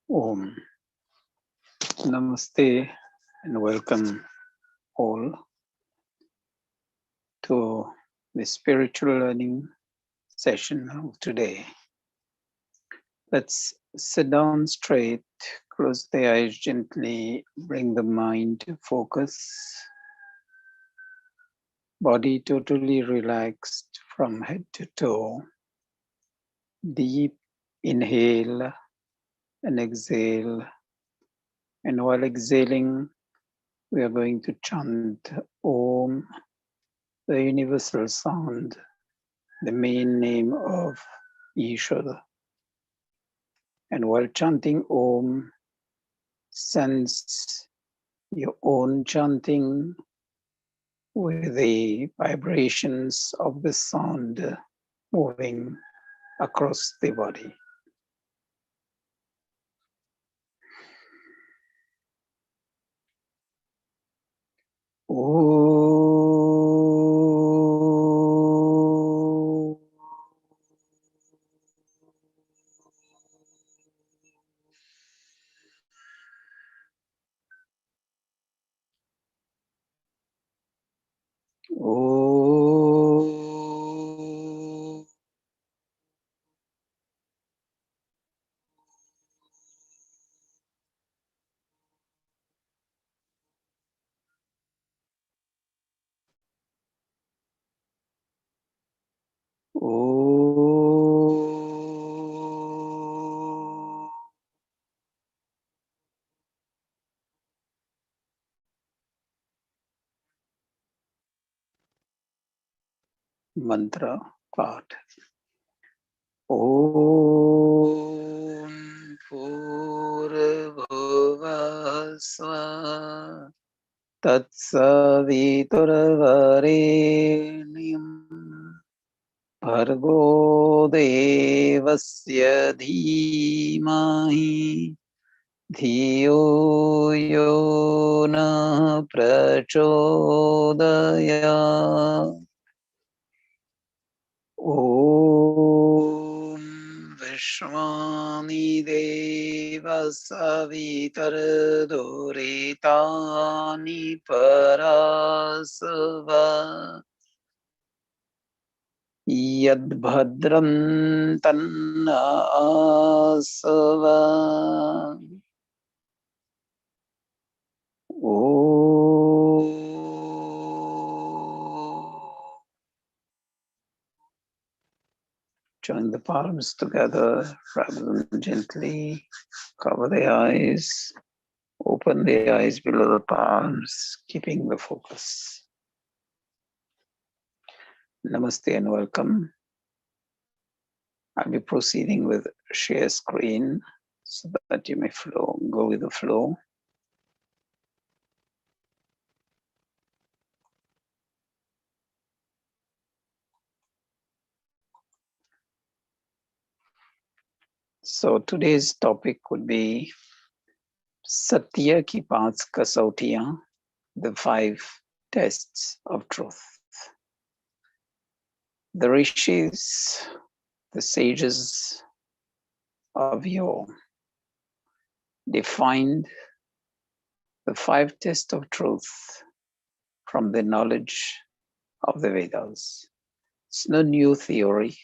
Om. Namaste and welcome all to the spiritual learning session of today. Let's sit down straight, close the eyes gently, bring the mind to focus, body totally relaxed from head to toe. Deep inhale and exhale, and while exhaling, we are going to chant Om, the universal sound, the main name of Eeshvar. And while chanting Om, sense your own chanting with the vibrations of the sound moving across the body. Mantra part. Om Purvasva Tatsaviturvarenyam Bhargo Devasya Dhimahi Dhiyo Yo Na Prachodayat. Om Vishwani Deva Savitar Duritani Parasava Yad Bhadram Tanna Asava. Join the palms together, rub them gently, cover the eyes, open the eyes below the palms, keeping the focus. Namaste and welcome. I'll be proceeding with share screen so that you may go with the flow. So today's topic would be Satya ki paanch kasautiyan, the 5 tests of truth. The rishis, the sages of yore, defined the 5 tests of truth from the knowledge of the Vedas. It's no new theory,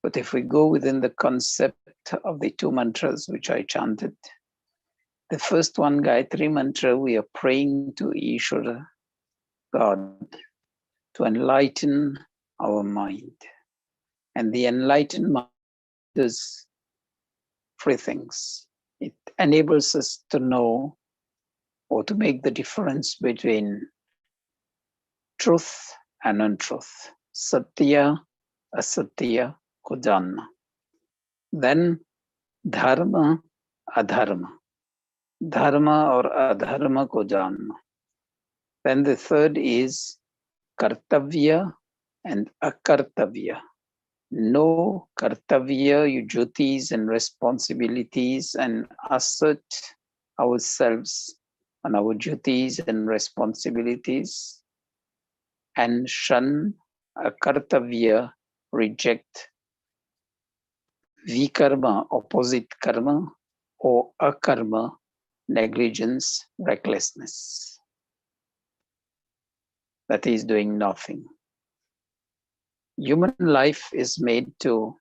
but if we go within the concept of the 2 mantras which I chanted, the first one, Gayatri mantra, we are praying to Eeshvar, God, to enlighten our mind. And the enlightened mind does 3 things. It enables us to know or to make the difference between truth and untruth, satya, asatya, ko janna. Then dharma, adharma, dharma or adharma ko janna. Then the third is kartavya and akartavya. Know kartavya, your duties and responsibilities, and assert ourselves on our duties and responsibilities. And shan, akartavya, reject vikarma, opposite karma, or akarma, negligence, recklessness. That is doing nothing. Human life is made to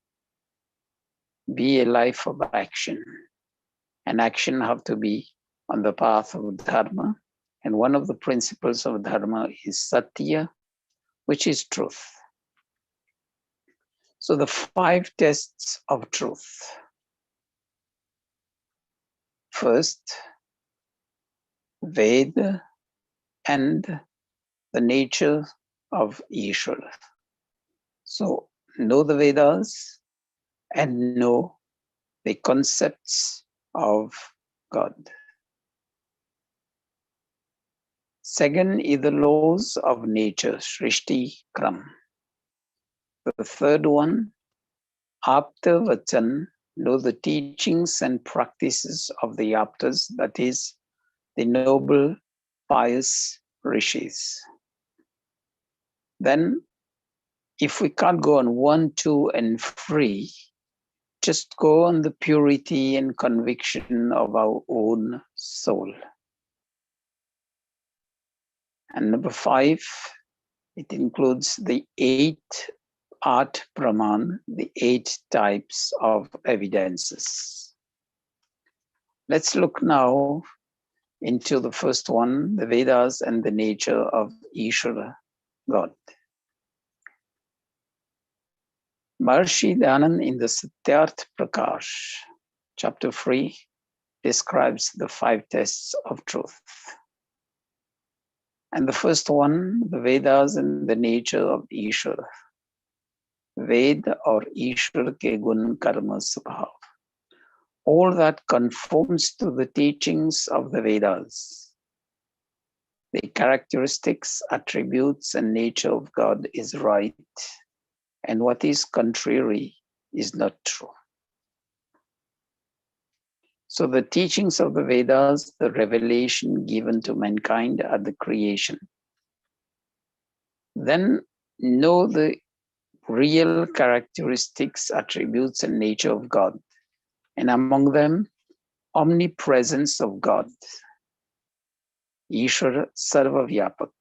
be a life of action, and action have to be on the path of dharma. And one of the principles of dharma is satya, which is truth. So the 5 tests of truth. First, Veda and the nature of Eeshvar. So know the Vedas and know the concepts of God. Second is the laws of nature, Srishti Kram. The third one, Apta know the teachings and practices of the Aptas, that is, the noble, pious rishis. Then, if we can't go on 1, 2, and 3, just go on the purity and conviction of our own soul. And number 5, it includes the 8 art praman, the 8 types of evidences. Let's look now into the first one, the Vedas and the nature of Eeshvara, God. Maharishi Danan in the Satyarth Prakash, chapter 3, describes the 5 tests of truth. And the first one, the Vedas and the nature of Eeshvara. Ved or Eeshvara ke gun karma subhav. All that conforms to the teachings of the Vedas. The characteristics, attributes, and nature of God is right, and what is contrary is not true. So the teachings of the Vedas, the revelation given to mankind at the creation. Then know the real characteristics, attributes, and nature of God. And among them, omnipresence of God. Eeshvara Sarva Vyapak.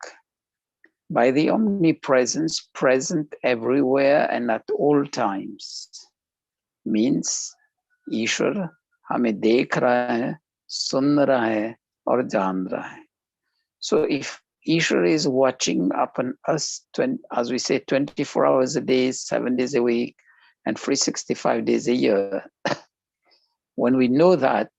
By the omnipresence, present everywhere and at all times, means Eeshvara हमें देख रहा है, सुन रहा है और जान रहा है. So if Eeshvara is watching upon us, as we say, 24 hours a day, 7 days a week, and 365 days a year, when we know that,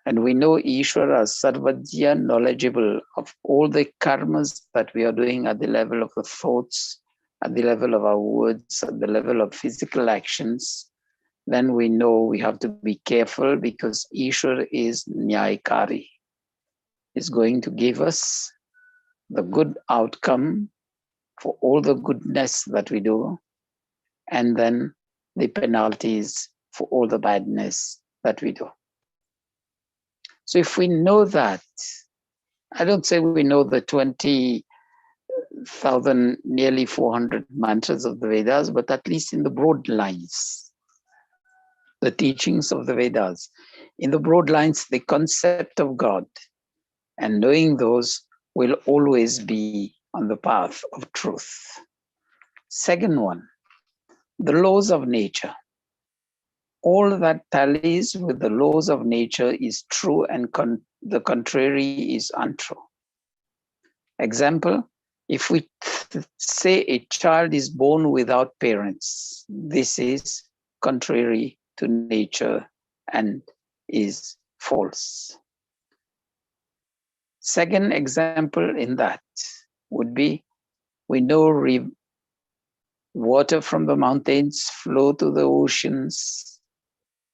and we know Eeshvara as Sarvajya, knowledgeable of all the karmas that we are doing at the level of the thoughts, at the level of our words, at the level of physical actions, then we know we have to be careful, because Eeshvara is Nyayakari. Is going to give us the good outcome for all the goodness that we do, and then the penalties for all the badness that we do. So if we know that, I don't say we know the 20,000, nearly 400 mantras of the Vedas, but at least in the broad lines, the teachings of the Vedas, in the broad lines, the concept of God, and knowing those will always be on the path of truth. Second one, the laws of nature. All that tallies with the laws of nature is true, and the contrary is untrue. Example, if we say a child is born without parents, this is contrary to nature and is false. Second example in that would be, we know water from the mountains flow to the oceans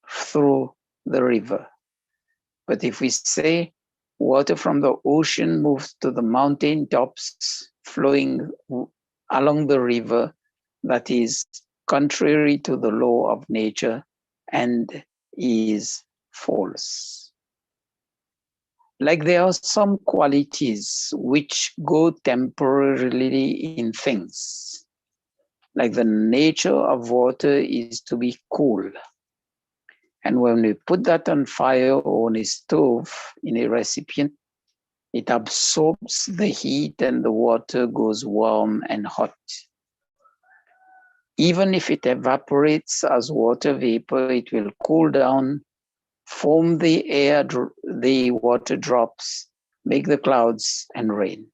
through the river. But if we say water from the ocean moves to the mountain tops flowing along the river, that is contrary to the law of nature and is false. Like there are some qualities which go temporarily in things. Like the nature of water is to be cool. And when we put that on fire or on a stove in a recipient, it absorbs the heat and the water goes warm and hot. Even if it evaporates as water vapor, it will cool down, form the water drops, make the clouds and rain.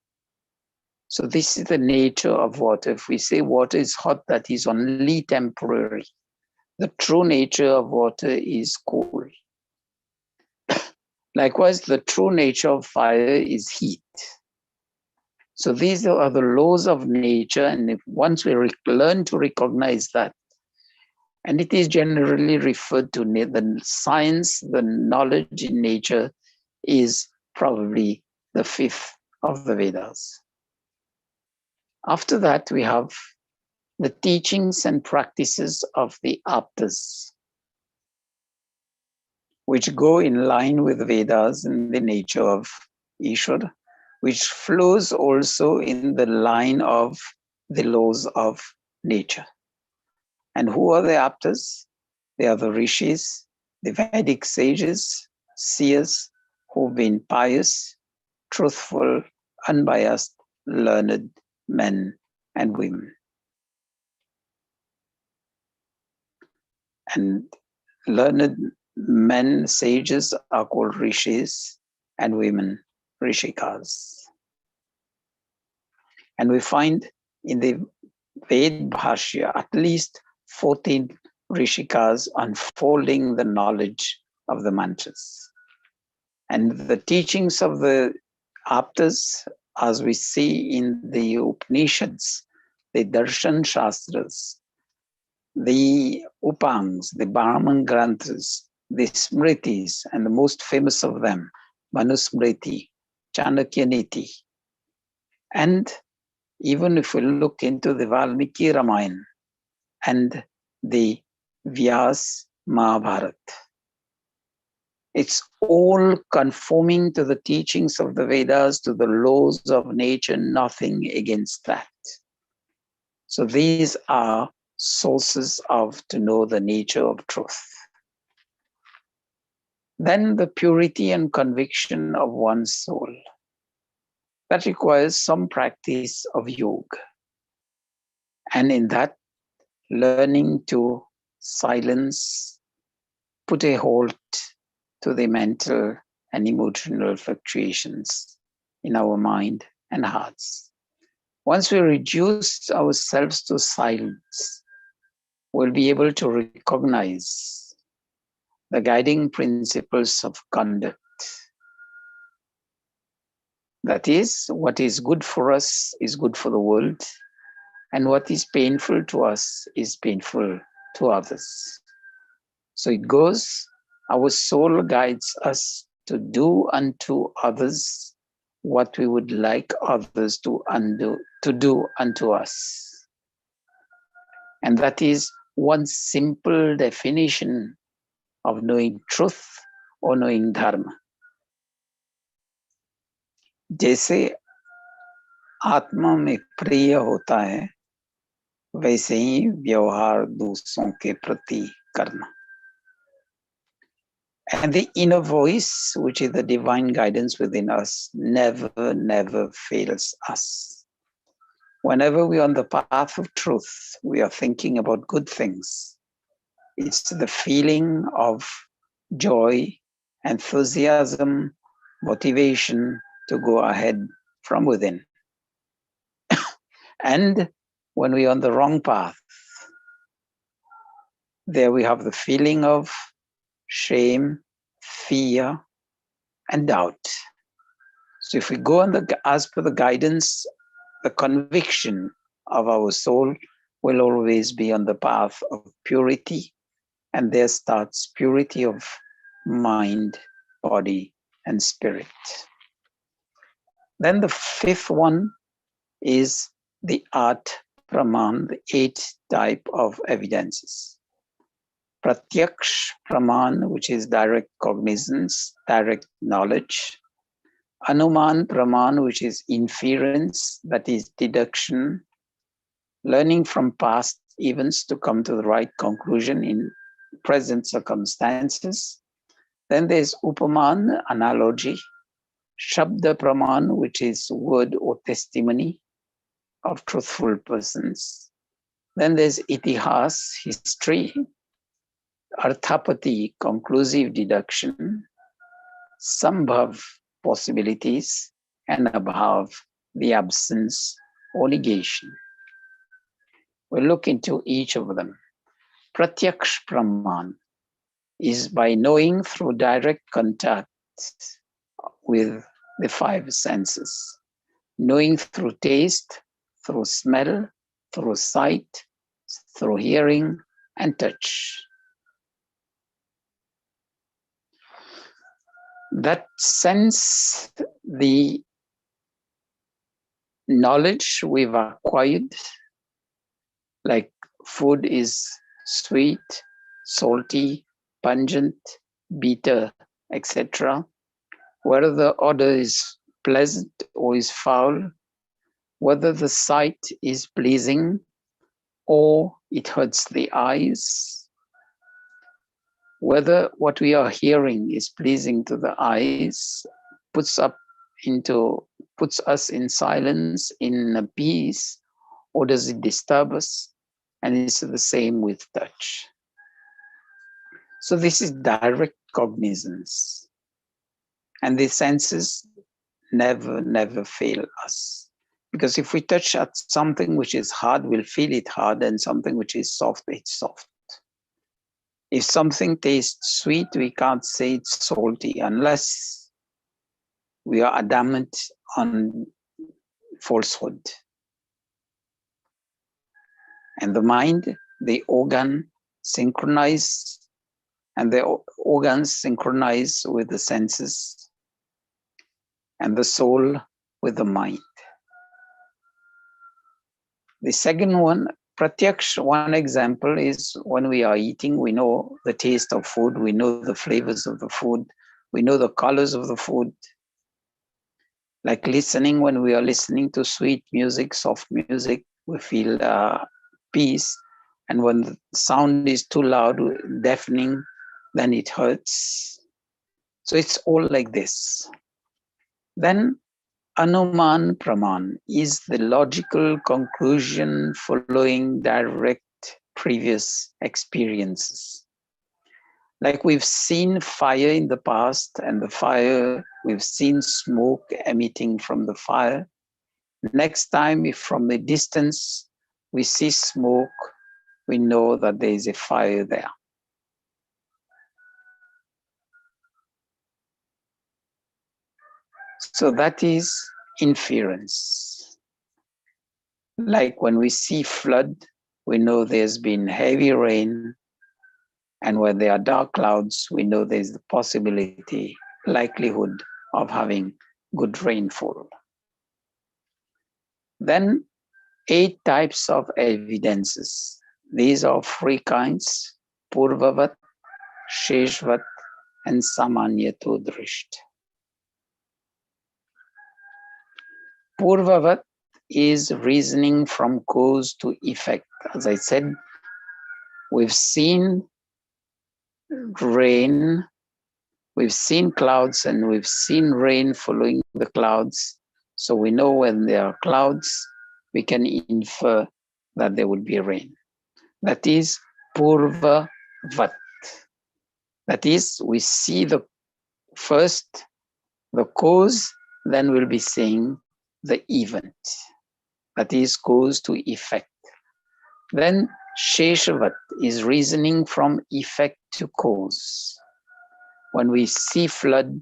So this is the nature of water. If we say water is hot, that is only temporary. The true nature of water is cool. Likewise, the true nature of fire is heat. So these are the laws of nature, and if once we learn to recognize that, and it is generally referred to the science, the knowledge in nature is probably the fifth of the Vedas. After that, we have the teachings and practices of the aaptas, which go in line with Vedas and the nature of Eeshvar, which flows also in the line of the laws of nature. And who are the aaptas? They are the rishis, the Vedic sages, seers who've been pious, truthful, unbiased, learned men and women. And learned men, sages, are called rishis, and women, rishikas. And we find in the Ved Bhashya at least 14 rishikas unfolding the knowledge of the mantras. And the teachings of the aaptas, as we see in the Upanishads, the darshan shastras, the upangs, the Brahman granthas, the smritis, and the most famous of them, Manusmriti, Chanakyaniti. And even if we look into the Valmiki Ramayana and the Vyas Mahabharat, it's all conforming to the teachings of the Vedas, to the laws of nature, nothing against that. So these are sources to know the nature of truth. Then the purity and conviction of one's soul. That requires some practice of yoga. And in that, learning to silence, put a halt to the mental and emotional fluctuations in our mind and hearts. Once we reduce ourselves to silence, we'll be able to recognize the guiding principles of conduct. That is, what is good for us is good for the world, and what is painful to us is painful to others. So it goes, our soul guides us to do unto others what we would like others to do unto us. And that is one simple definition of knowing truth or knowing dharma. जैसे आत्मा में प्रिय होता है, वैसे ही व्यवहार दूसरों के प्रति करना. And the inner voice, which is the divine guidance within us, never fails us. Whenever we are on the path of truth, we are thinking about good things. It's the feeling of joy, enthusiasm, motivation to go ahead from within. And when we are on the wrong path, there we have the feeling of shame, fear, and doubt. So if we go on as per the guidance, the conviction of our soul will always be on the path of purity, and there starts purity of mind, body, and spirit. Then the fifth one is the Praman, the 8 type of evidences. Pratyaksha Praman, which is direct cognizance, direct knowledge. Anumaana Praman, which is inference, that is deduction, learning from past events to come to the right conclusion in present circumstances. Then there's Upamaana, analogy, Shabda Praman, which is word or testimony of truthful persons. Then there's Itihaas, history, Arthaapatti, conclusive deduction, Sambhava, possibilities, and Abhaava, the absence or negation. We'll look into each of them. Pratyaksha Praman is by knowing through direct contact with the five senses, knowing through taste, through smell, through sight, through hearing, and touch. That sense, the knowledge we've acquired, like food is sweet, salty, pungent, bitter, etc. Whether the odor is pleasant or is foul, whether the sight is pleasing or it hurts the eyes, whether what we are hearing is pleasing to the eyes, puts us in silence, in peace, or does it disturb us? And it's the same with touch. So this is direct cognizance. And the senses never fail us. Because if we touch at something which is hard, we'll feel it hard, and something which is soft, it's soft. If something tastes sweet, we can't say it's salty unless we are adamant on falsehood. And the mind, the organ, synchronize, and the organs synchronize with the senses, and the soul with the mind. The second one, Pratyaksha, one example is when we are eating, we know the taste of food, we know the flavors of the food, we know the colors of the food. Like listening, when we are listening to sweet music, soft music, we feel peace. And when the sound is too loud, deafening, then it hurts. So it's all like this. Then Anumaana Praman is the logical conclusion following direct previous experiences. Like we've seen fire in the past, and the fire, we've seen smoke emitting from the fire. Next time, if from a distance we see smoke, we know that there is a fire there. So that is inference. Like when we see flood, we know there's been heavy rain, and when there are dark clouds, we know there's the possibility, likelihood of having good rainfall. Then 8 types of evidences. These are 3 kinds: Purvavat, Sheshvat, and Samanyato Drisht. Purvavat is reasoning from cause to effect. As I said, we've seen rain, we've seen clouds, and we've seen rain following the clouds. So we know when there are clouds, we can infer that there will be rain. That is Purvavat. That is, we see the first, the cause, then we'll be saying the event. That is cause to effect. Then Sheshavat is reasoning from effect to cause. When we see flood,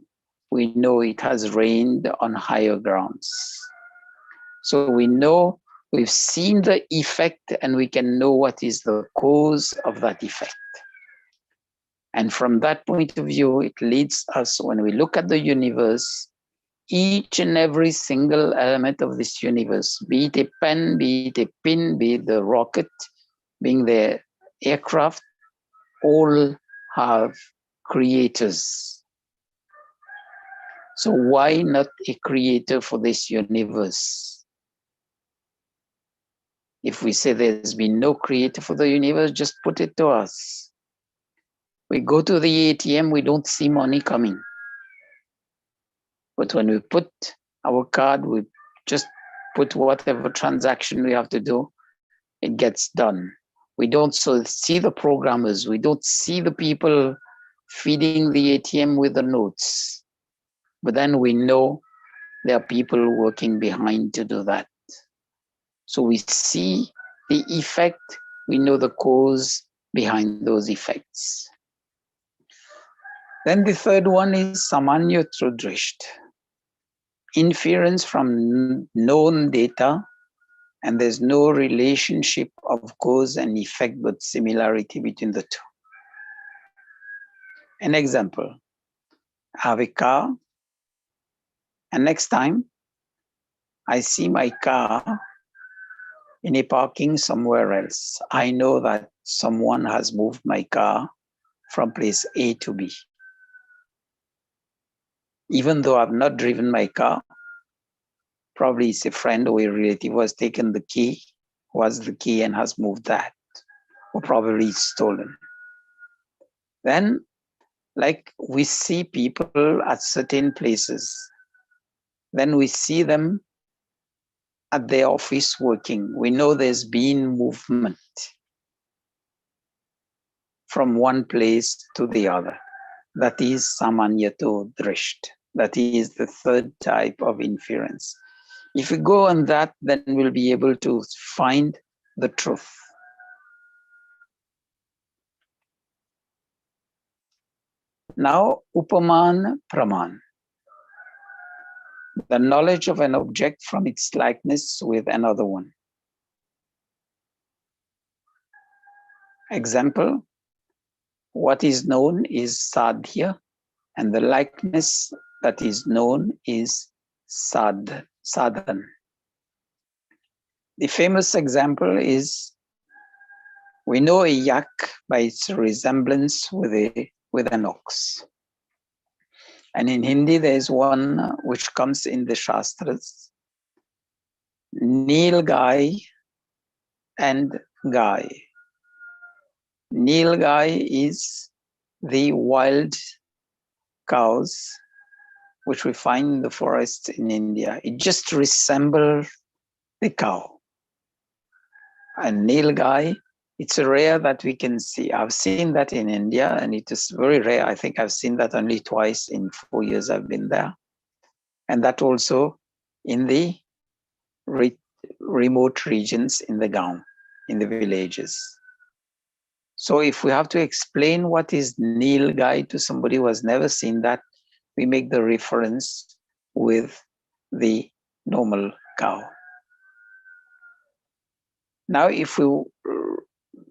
we know it has rained on higher grounds. So we know, we've seen the effect, and we can know what is the cause of that effect. And from that point of view, it leads us, when we look at the universe, each and every single element of this universe, be it a pen, be it a pin, be it the rocket, being the aircraft, all have creators. So why not a creator for this universe? If we say there's been no creator for the universe, just put it to us. We go to the ATM, we don't see money coming. But when we put our card, we just put whatever transaction we have to do, it gets done. We don't see the programmers, we don't see the people feeding the ATM with the notes. But then we know there are people working behind to do that. So we see the effect, we know the cause behind those effects. Then the third one is samanya trudrisht, inference from known data, and there's no relationship of cause and effect, but similarity between the two. An example, I have a car, and next time I see my car in a parking somewhere else, I know that someone has moved my car from place A to B. Even though I've not driven my car, probably it's a friend or a relative who has taken the key, who has the key and has moved that, or probably it's stolen. Then, like we see people at certain places, then we see them at their office working. We know there's been movement from one place to the other. That is samanyato drisht. That is the third type of inference. If we go on that, then we'll be able to find the truth. Now, Upamaana praman, the knowledge of an object from its likeness with another one. Example, what is known is sadhya, and the likeness that is known is sadhan. The famous example is, we know a yak by its resemblance with an ox. And in Hindi, there is one which comes in the Shastras, Nilgai and Gai. Nilgai is the wild cows which we find in the forests in India. It just resembles the cow. And Nilgai, it's rare that we can see. I've seen that in India, and it is very rare. I think I've seen that only twice in 4 years I've been there. And that also in the remote regions in the Gaon, in the villages. So if we have to explain what is Nilgai to somebody who has never seen that, we make the reference with the normal cow. Now, if we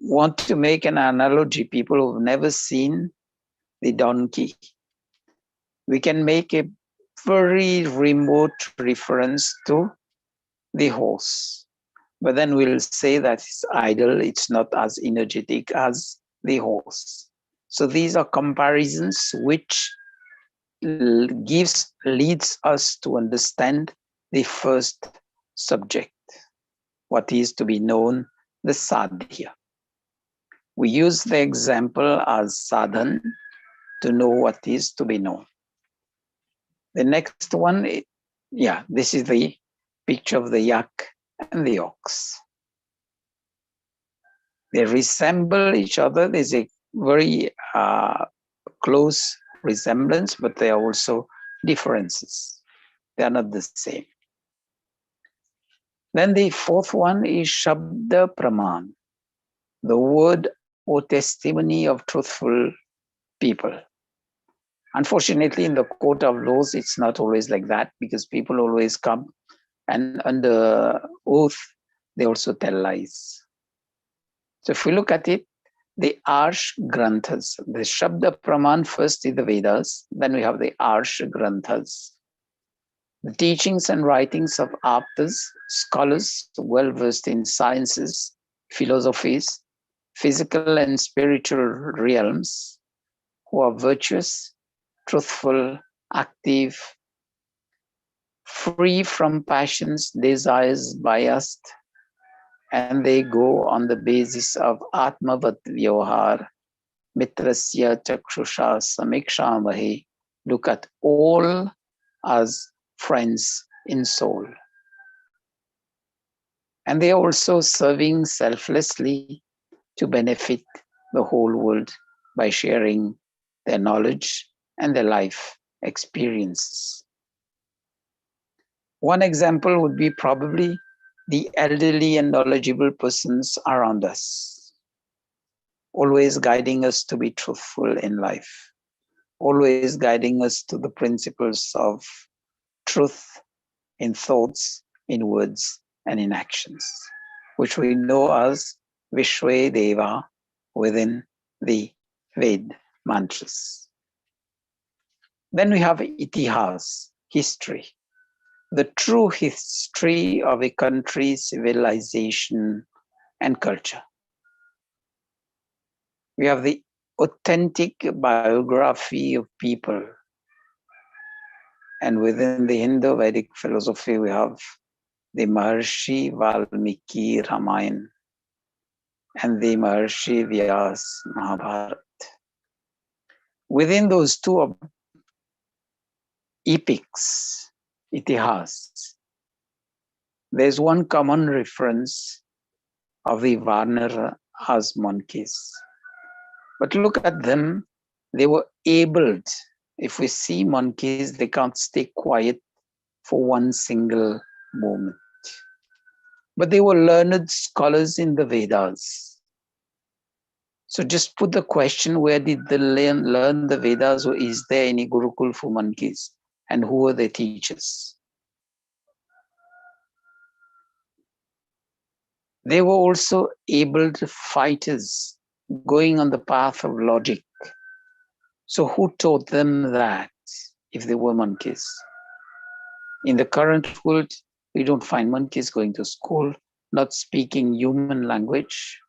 want to make an analogy, people who've never seen the donkey, we can make a very remote reference to the horse. But then we'll say that it's idle, it's not as energetic as the horse. So these are comparisons which leads us to understand the first subject, what is to be known, the sadhya. We use the example as sadhan to know what is to be known. The next one, this is the picture of the yak and the ox. They resemble each other. There's a very close resemblance, but there are also differences. They are not the same. Then the fourth one is Shabda praman, the word or testimony of truthful people. Unfortunately, in the court of laws, it's not always like that, because people always come and under oath, they also tell lies. So if we look at it, the Arsh Granthas, the Shabda Praman first is the Vedas, then we have the Arsh Granthas. The teachings and writings of aaptas, scholars well versed in sciences, philosophies, physical and spiritual realms, who are virtuous, truthful, active, free from passions, desires, biased, and they go on the basis of Atmavat Vyohar, mitrasya chakshusha samikshamahe. Look at all as friends in soul. And they are also serving selflessly to benefit the whole world by sharing their knowledge and their life experiences. One example would be probably the elderly and knowledgeable persons around us, always guiding us to be truthful in life, always guiding us to the principles of truth in thoughts, in words, and in actions, which we know as Vishwe Deva within the Ved mantras. Then we have Itihaas, history, the true history of a country's civilization and culture. We have the authentic biography of people. And within the Hindu Vedic philosophy, we have the Maharshi Valmiki Ramayana and the Maharshi Vyas Mahabharata. Within those two epics, Itihaas, there's one common reference of the Varnara as monkeys. But look at them, they were able, if we see monkeys, they can't stay quiet for one single moment. But they were learned scholars in the Vedas. So just put the question, where did they learn the Vedas, or is there any Gurukul for monkeys? And who are their teachers? They were also able to fighters going on the path of logic. So who taught them that if they were monkeys? In the current world, we don't find monkeys going to school, not speaking human language.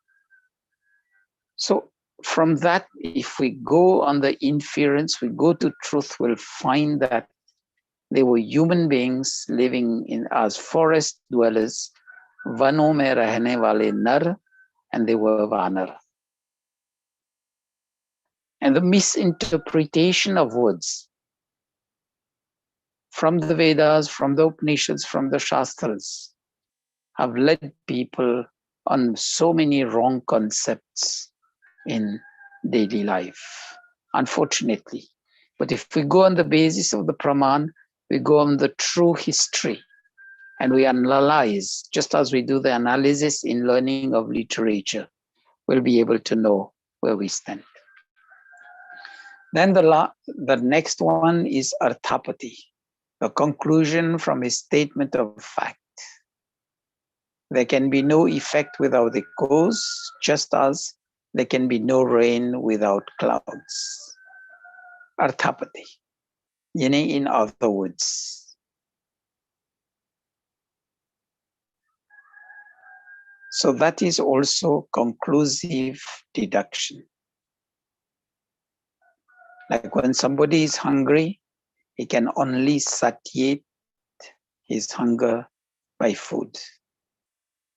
So from that, if we go on the inference, we go to truth, we'll find that they were human beings living in as forest dwellers, vano mein rehne wale nar, and they were vanar. And the misinterpretation of words from the Vedas, from the Upanishads, from the Shastras have led people on so many wrong concepts in daily life, unfortunately. But if we go on the basis of the Praman, we go on the true history and we analyze, just as we do the analysis in learning of literature, we'll be able to know where we stand. Then the next one is Arthaapatti, the conclusion from a statement of fact. There can be no effect without a cause, just as there can be no rain without clouds. Arthaapatti, in other words. So that is also conclusive deduction. Like when somebody is hungry, he can only satiate his hunger by food.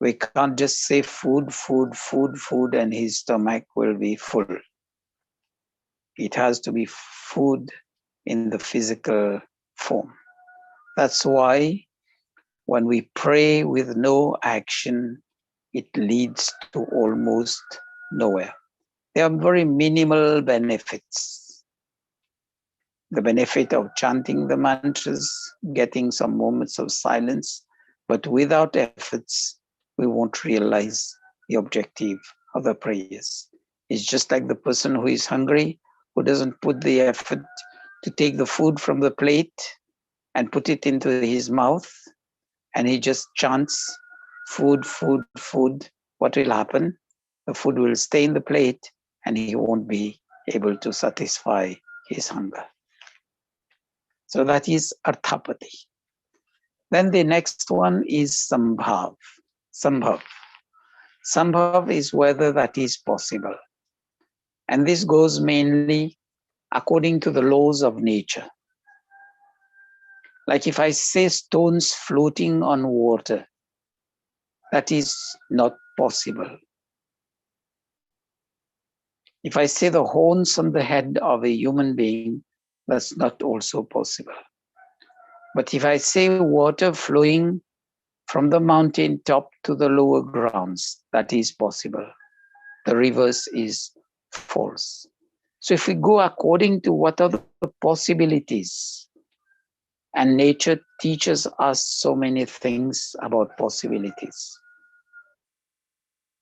We can't just say food, food, food, food, and his stomach will be full. It has to be food in the physical form. That's why when we pray with no action, it leads to almost nowhere. There are very minimal benefits. The benefit of chanting the mantras, getting some moments of silence, but without efforts, we won't realize the objective of the prayers. It's just like the person who is hungry, who doesn't put the effort to take the food from the plate and put it into his mouth, and he just chants food, food, food. What will happen? The food will stay in the plate and he won't be able to satisfy his hunger. So that is Arthaapatti. Then the next one is Sambhava. Sambhava is whether that is possible. And this goes mainly according to the laws of nature. Like if I say stones floating on water, that is not possible. If I say the horns on the head of a human being, that's not also possible. But if I say water flowing from the mountain top to the lower grounds, that is possible. The reverse is false. So if we go according to what are the possibilities, and nature teaches us so many things about possibilities.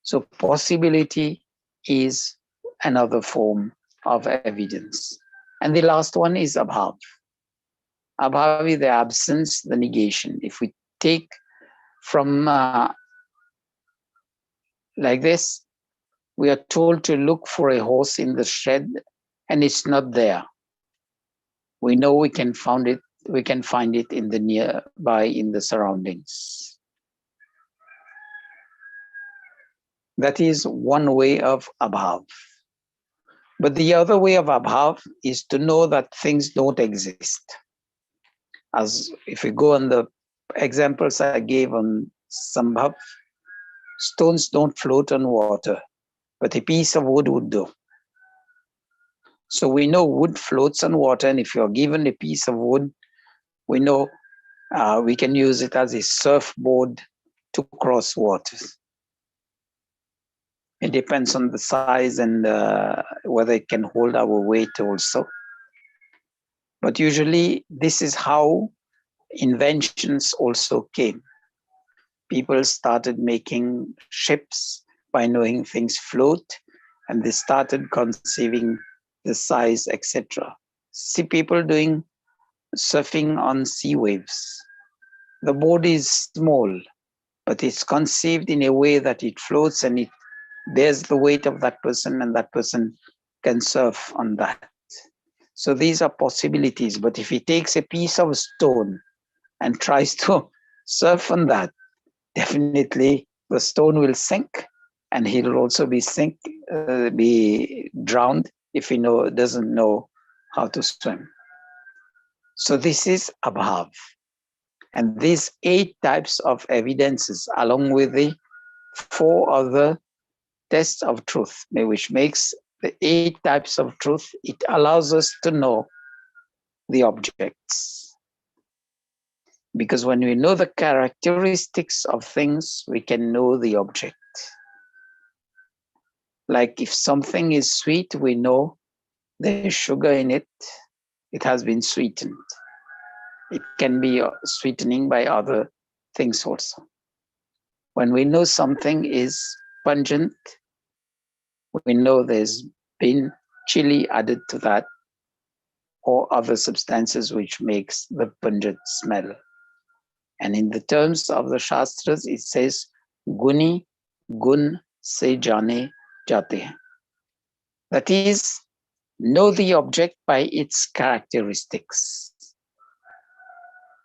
So possibility is another form of evidence. And the last one is Abhaava. Abhaava is the absence, the negation. If we take from like this, we are told to look for a horse in the shed and it's not there. We know we can find it in the nearby, in the surroundings. That is one way of Abhaava. But the other way of Abhaava is to know that things don't exist. As if we go on the examples I gave on Sambhava, stones don't float on water, but a piece of wood would do. So we know wood floats on water, and if you're given a piece of wood, we know we can use it as a surfboard to cross waters. It depends on the size and whether it can hold our weight also. But usually this is how inventions also came. People started making ships by knowing things float, and they started conceiving the size, etc. See people doing surfing on sea waves. The board is small, but it's conceived in a way that it floats and it bears the weight of that person, and that person can surf on that. So these are possibilities. But if he takes a piece of stone and tries to surf on that, definitely the stone will sink, and he'll also be drowned if he doesn't know how to swim. So this is Abhaava. And these 8 types of evidences, along with the 4 other tests of truth, which makes the 8 types of truth, it allows us to know the objects. Because when we know the characteristics of things, we can know the object. Like if something is sweet, we know there's sugar in it, it has been sweetened. It can be sweetening by other things also. When we know something is pungent, we know there's been chili added to that or other substances which makes the pungent smell. And in the terms of the Shastras, it says, Guni gun se jane jate. That is, know the object by its characteristics.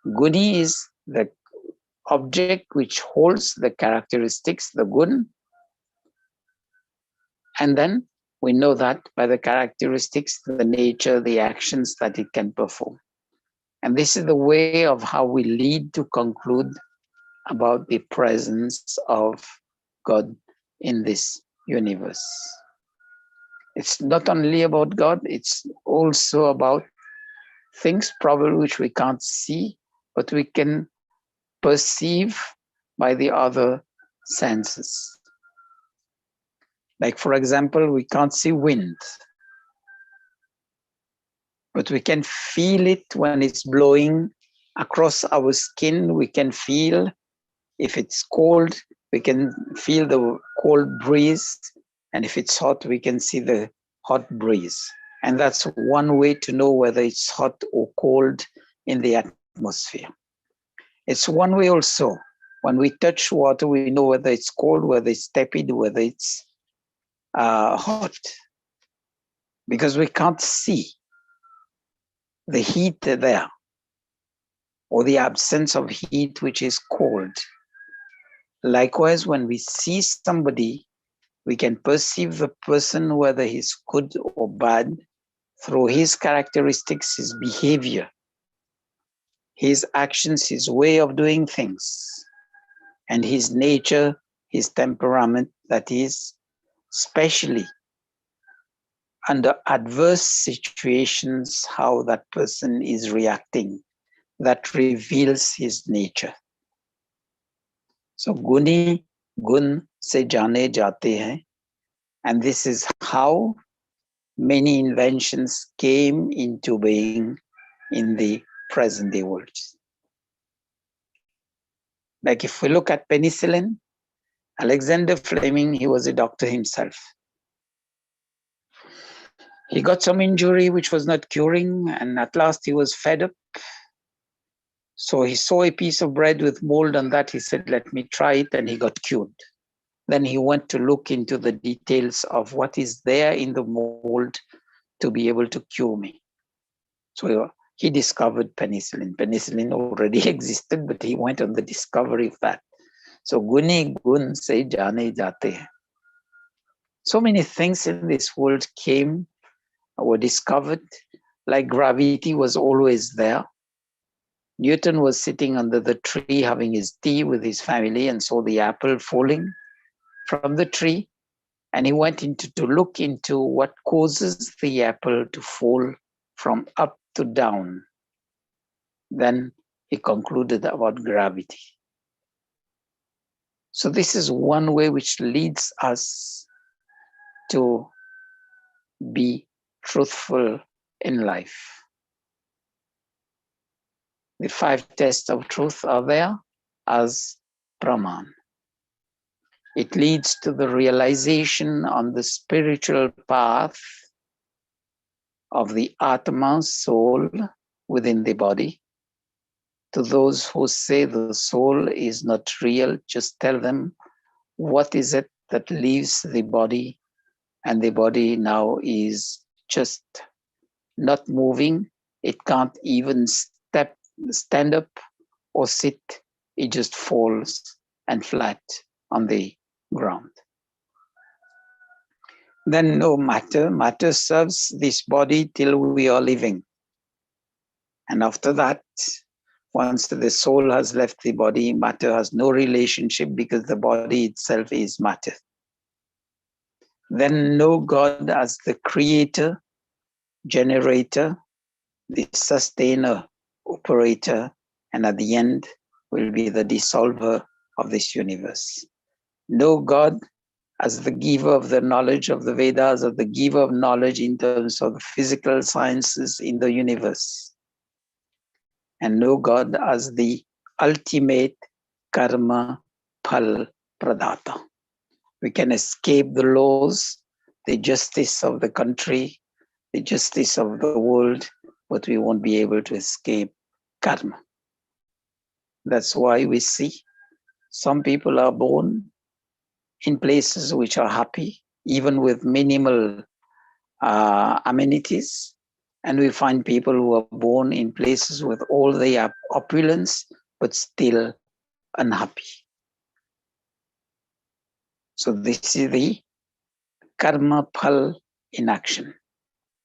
Guni is the object which holds the characteristics, the gun, and then we know that by the characteristics, the nature, the actions that it can perform. And this is the way of how we lead to conclude about the presence of God in this universe. It's not only about God, it's also about things probably which we can't see, but we can perceive by the other senses. Like, for example, we can't see wind, but we can feel it when it's blowing across our skin. We can feel if it's cold, we can feel the cold breeze. And if it's hot, we can see the hot breeze. And that's one way to know whether it's hot or cold in the atmosphere. It's one way also. When we touch water, we know whether it's cold, whether it's tepid, whether it's hot, because we can't see the heat there or the absence of heat, which is cold. Likewise, when we see somebody, we can perceive the person, whether he's good or bad, through his characteristics, his behavior, his actions, his way of doing things, and his nature, his temperament, that is, especially under adverse situations, how that person is reacting. That reveals his nature. So guni gun se jane jate hain. And this is how many inventions came into being in the present day world. Like if we look at penicillin, Alexander Fleming, he was a doctor himself. He got some injury which was not curing, and at last he was fed up. So he saw a piece of bread with mold on that. He said, let me try it, and he got cured. Then he went to look into the details of what is there in the mold to be able to cure me. So he discovered penicillin. Penicillin already existed, but he went on the discovery of that. So guni gun se jane jate. So many things in this world were discovered, like gravity was always there. Newton was sitting under the tree having his tea with his family and saw the apple falling from the tree. And he went to look into what causes the apple to fall from up to down. Then he concluded about gravity. So this is one way which leads us to be truthful in life. The 5 tests of truth are there as Praman. It leads to the realization on the spiritual path of the Atma, soul, within the body. To those who say the soul is not real, just tell them what is it that leaves the body, and the body now is just not moving. It can't even stand up or sit. It just falls and flat on the ground. Then no matter. Matter serves this body till we are living. And after that, once the soul has left the body, matter has no relationship because the body itself is matter. Then know God as the creator, generator, the sustainer, operator, and at the end will be the dissolver of this universe. Know God as the giver of the knowledge of the Vedas, or the giver of knowledge in terms of the physical sciences in the universe. And know God as the ultimate karma phal pradata. We can escape the laws, the justice of the country, the justice of the world, but we won't be able to escape karma. That's why we see some people are born in places which are happy, even with minimal amenities. And we find people who are born in places with all the opulence, but still unhappy. So this is the karma phal in action,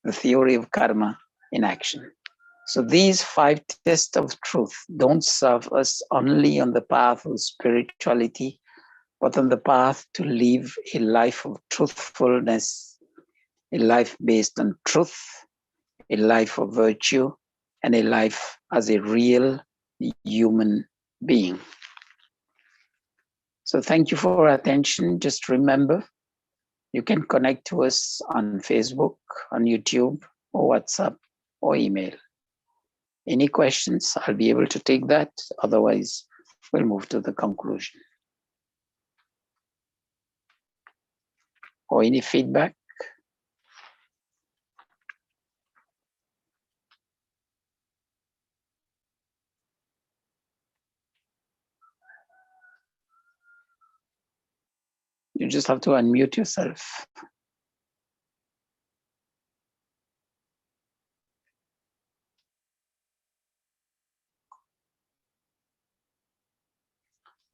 the theory of karma in action. So these 5 tests of truth don't serve us only on the path of spirituality, but on the path to live a life of truthfulness, a life based on truth, a life of virtue, and a life as a real human being. So thank you for your attention. Just remember, you can connect to us on Facebook, on YouTube, or WhatsApp, or email. Any questions, I'll be able to take that. Otherwise, we'll move to the conclusion. Or any feedback? You just have to unmute yourself.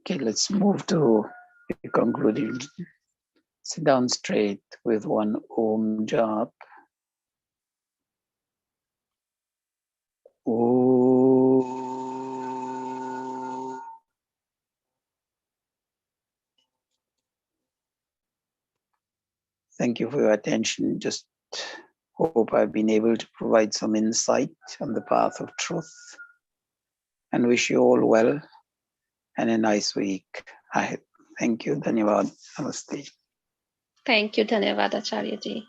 Okay, let's move to the concluding. Sit down straight with one Om jap. Om. Thank you for your attention. Just hope I've been able to provide some insight on the path of truth, and wish you all well and a nice week ahead. Thank you. Dhanyavad. Namaste. Thank you, Dhanyavad Acharya ji.